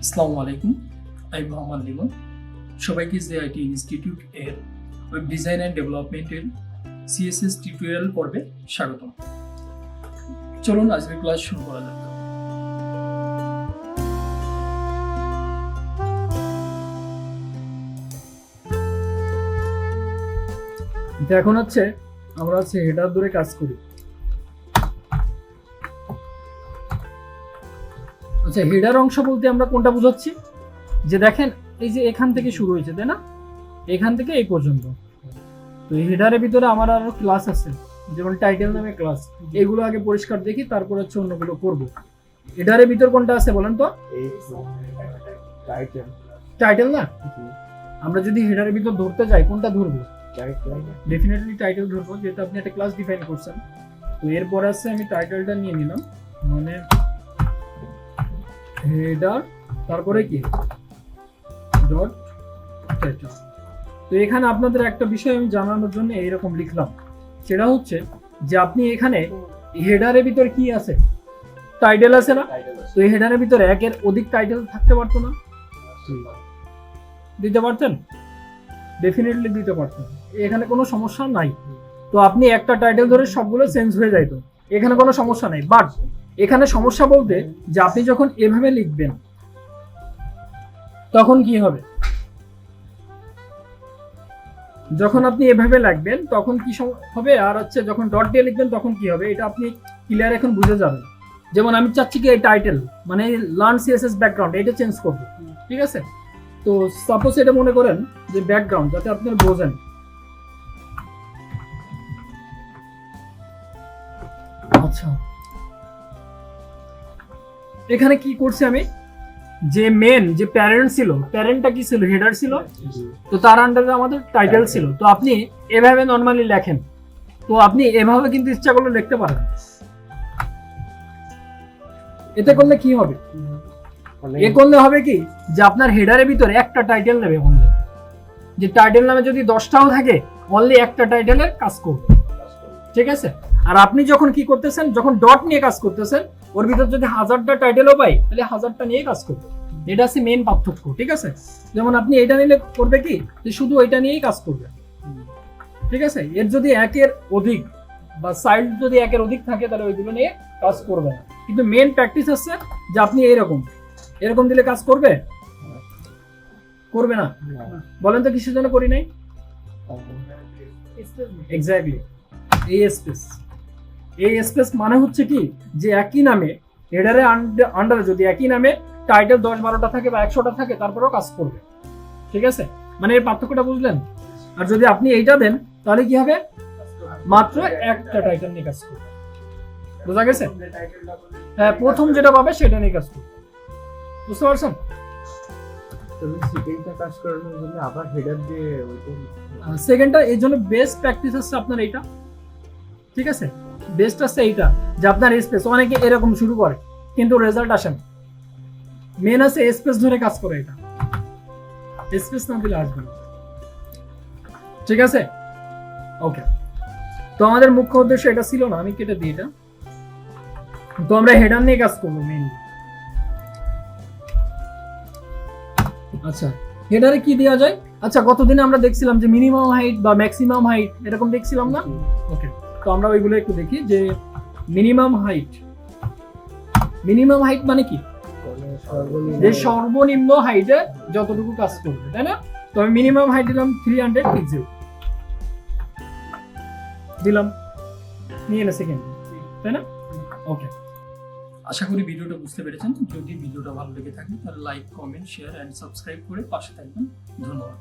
আসসালামু আলাইকুম, আমি মোহাম্মদ লিমন। সবাইকে জেআইটি ইনস্টিটিউট এর ওয়েব ডিজাইন অ্যান্ড ডেভেলপমেন্টের CSS টিউটোরিয়াল পর্বে স্বাগতম। চলুন আজকের ক্লাস শুরু করা যাক। এখন আমরা হেডার ধরে কাজ করি। আচ্ছা, হেডার অংশ বলতে আমরা কোনটা বোঝাচ্ছি? যে দেখেন, এই যে এখান থেকে শুরু হয়েছে, তাই না? এখান থেকে এই পর্যন্ত। তো এই হেডারের ভিতরে আমার আরো ক্লাস আছে, যেমন টাইটেল নামে ক্লাস। এগুলো আগে পরিষ্কার দেখি, তারপর অন্যগুলো করব। হেডারের ভিতর কোনটা আছে বলেন তো? টাইটেল না? আমরা যদি হেডারের ভিতর ধরতে যাই, কোনটা ধরবো? ডেফিনেটলি টাইটেল ধরবো, যেহেতু আপনি একটা ক্লাস ডিফাইন করছেন। তো এরপর আছে, আমি টাইটেলটা নিয়ে নিলাম, মানে হেডার, তারপরে কি ডট টাইটেল। তো এখানে আপনাদের একটা বিষয় আমি জানানোর জন্য এইরকম লিখলাম, সেটা হচ্ছে যে আপনি এখানে হেডারের ভিতর কি আছে? টাইটেল আছে না? তো এই হেডারের ভিতর একের অধিক টাইটেল থাকতে পারতো না? দিতে পারতেন? ডেফিনেটলি দিতে পারতেন, এখানে কোনো সমস্যা নাই। তো আপনি একটা টাইটেল ধরে সবগুলো চেঞ্জ হয়ে যাইতো, এখানে কোনো সমস্যা নাই। বাট এখানে সমস্যা বলতে যে আপনি যখন এভাবে লিখবেন তখন কি হবে? যখন আপনি এভাবে লিখবেন তখন কি হবে, আর যখন ডট দিয়ে লিখবেন তখন কি হবে, এটা আপনি ক্লিয়ার এখন বুঝে যাবেন। যেমন আমি চাচ্ছি কি এই টাইটেল মানে লার্ন CSS ব্যাকগ্রাউন্ড, এটা চেঞ্জ করব, ঠিক আছে? তো সাপোজ এটা মনে করেন যে ব্যাকগ্রাউন্ড, যাতে আপনারা বোঝেন। আচ্ছা, এখানে কি করছি আমি? যে মেন যে প্যারেন্ট ছিল, প্যারেন্টটা কি ছিল? হেডার ছিল। তো তার আন্ডারে আমাদের টাইটেল ছিল। তো আপনি এভাবে নরমালি লেখেন, তো আপনি এভাবে কিন্তু ইচ্ছা করলে লিখতে পারেন। এতে করলে কি হবে? এ করলে হবে কি যে আপনার হেডারের ভিতরে একটা টাইটেল নেবে, অনলি যে টাইটেল নামে যদি 10টাও থাকে, অনলি একটা টাইটেলের কাজ করবে, ঠিক আছে? আর আপনি যখন কি করতেছেন, যখন ডট নিয়ে কাজ করতেছেন, ওর ভিতর যদি 1000টা টাইটেলও পাই, তাহলে 1000টা নিয়ে কাজ করবে। এটা হচ্ছে মেন পার্থক্য, ঠিক আছে? যেমন আপনি এটা নিলে করবে কি, যে শুধু এটা নিয়েই কাজ করবে, ঠিক আছে? এর যদি একের অধিক বা সাইড যদি একের অধিক থাকে, তাহলে ওইগুলো নিয়ে কাজ করবে না। কিন্তু মেন প্র্যাকটিস হচ্ছে যে আপনি এরকম দিলে কাজ করবে না? বলেন তো কিসের জন্য করি নাই? এক্স্যাক্টলি, এই স্পেস মানে হচ্ছে কি, যে একই নামে হেডারের আন্ডারে যদি একই নামে টাইটেল 10-12টা থাকে বা 100টা থাকে, তারপরেও কাজ করবে, ঠিক আছে? মানে এর পার্থক্যটা বুঝলেন? আর যদি আপনি এইটা দেন, তাহলে কি হবে? মাত্র একটা টাইটেল নিয়ে কাজ করবে। বোঝা গেছে? হ্যাঁ, প্রথম যেটা পাবে সেটা নিয়ে কাজ করবে। বুঝতে পারছেন? সেকেন্ডটা এই জন্য বেস্ট প্র্যাকটিস হচ্ছে আপনার এইটা, ঠিক আছে? বেস্ট আছে এইটা, যে আপনার স্পেস। অনেকে এরকম শুরু করে কিন্তু রেজাল্ট আসে না। মেন আছে স্পেস ধরে কাজ করে, এটা স্পেস না দিলে আসবে না, ঠিক আছে? ওকে, তো আমাদের মুখ্য উদ্দেশ্য এটা ছিল না, আমি কেটে দিই এটা। তো আমরা হেডার নিয়ে কাজ করবো মেইনলি। আচ্ছা, হেডারে কি দেওয়া যায়? আচ্ছা, গতদিনে আমরা দেখছিলাম যে মিনিমাম হাইট বা ম্যাক্সিমাম হাইট, এরকম দেখছিলাম না? ওকে, তো আমরা ওইগুলো একটু দেখি। যে মিনিমাম হাইট মানে কি? যে সর্বনিম্ন হাইটে যতটুকু কাজ করবে, তাই না? তো আমি মিনিমাম হাইট দিলাম 300 পিক্সেল দিলাম, নিয়ে না সেকেন্ড, তাই না? ওকে, আশা করি ভিডিওটা বুঝতে পেরেছেন। যদি ভিডিওটা ভালো লেগে থাকে, তাহলে like, comment, share and subscribe করে পাশে থাকবেন। ধন্যবাদ।